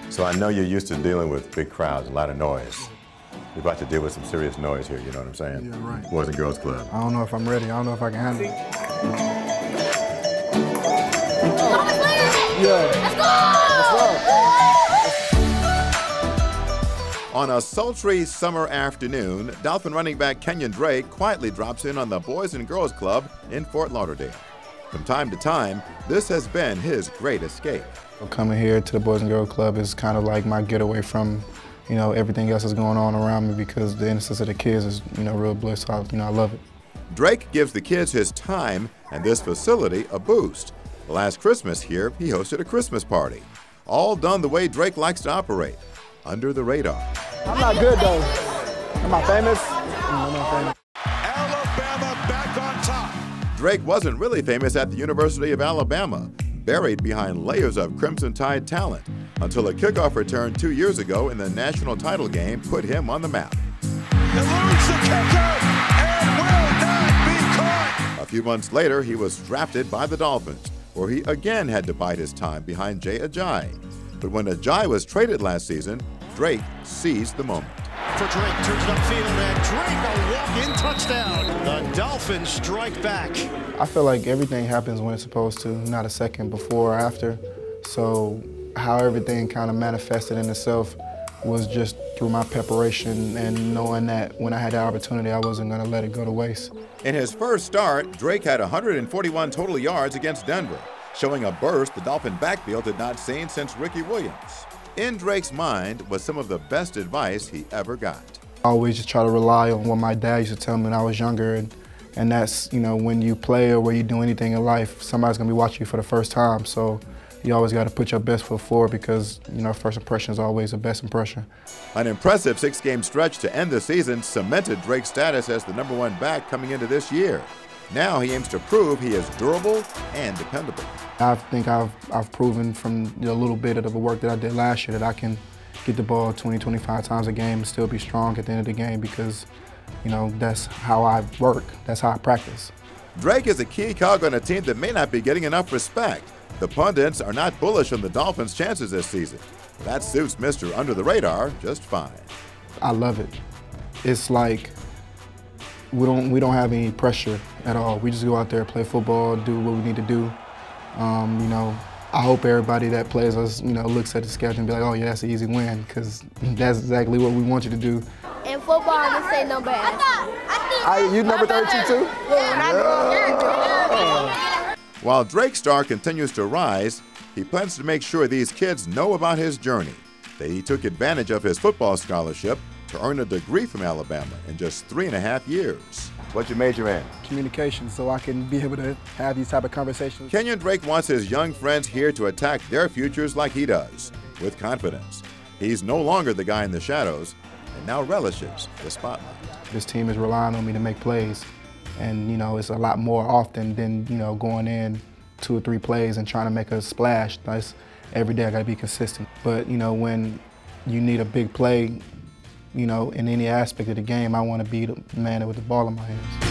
So I know you're used to dealing with big crowds, a lot of noise. You're about to deal with some serious noise here, you know what I'm saying? Yeah, right. Boys and Girls Club. I don't know if I'm ready. I don't know if I can handle it. Yeah. Let's go! On a sultry summer afternoon, Dolphin running back Kenyan Drake quietly drops in on the Boys and Girls Club in Fort Lauderdale. From time to time, this has been his great escape. Coming here to the Boys and Girls Club is kind of like my getaway from, everything else that's going on around me, because the innocence of the kids is, real bliss. So, I love it. Drake gives the kids his time and this facility a boost. Last Christmas here, he hosted a Christmas party. All done the way Drake likes to operate, under the radar. I'm not good, though. Am I famous? I'm not famous. Alabama back on top. Drake wasn't really famous at the University of Alabama, buried behind layers of Crimson Tide talent, until a kickoff return 2 years ago in the national title game put him on the map. Eludes the kicker and will not be caught. A few months later, he was drafted by the Dolphins, where he again had to bide his time behind Jay Ajayi. But when Ajayi was traded last season, Drake seized the moment. For Drake, turns it upfield, and Drake, a walk-in touchdown. The Dolphins strike back. I feel like everything happens when it's supposed to, not a second before or after. So how everything kind of manifested in itself was just through my preparation and knowing that when I had the opportunity, I wasn't going to let it go to waste. In his first start, Drake had 141 total yards against Denver, showing a burst the Dolphin backfield had not seen since Ricky Williams. In Drake's mind was some of the best advice he ever got. I always just try to rely on what my dad used to tell me when I was younger, and that's, when you play or when you do anything in life, somebody's going to be watching you for the first time. So you always got to put your best foot forward because, first impression is always the best impression. An impressive 6-game stretch to end the season cemented Drake's status as the #1 back coming into this year. Now he aims to prove he is durable and dependable. I think I've proven from the little bit of the work that I did last year that I can get the ball 20, 25 times a game and still be strong at the end of the game because, that's how I work. That's how I practice. Drake is a key cog on a team that may not be getting enough respect. The pundits are not bullish on the Dolphins' chances this season. That suits Mr. Under the Radar just fine. I love it. It's like we don't have any pressure at all. We just go out there, play football, do what we need to do. I hope everybody that plays us, looks at the schedule and be like, oh yeah, that's an easy win, because that's exactly what we want you to do. In football, they say number 8. You number 32 too? Yeah. While Drake's star continues to rise, he plans to make sure these kids know about his journey, that he took advantage of his football scholarship to earn a degree from Alabama in just 3.5 years. What'd you major in? Communication, so I can be able to have these type of conversations. Kenyan Drake wants his young friends here to attack their futures like he does, with confidence. He's no longer the guy in the shadows, and now relishes the spotlight. This team is relying on me to make plays, and it's a lot more often than going in 2 or 3 plays and trying to make a splash. That's every day I got to be consistent. But when you need a big play, in any aspect of the game, I want to be the man with the ball in my hands.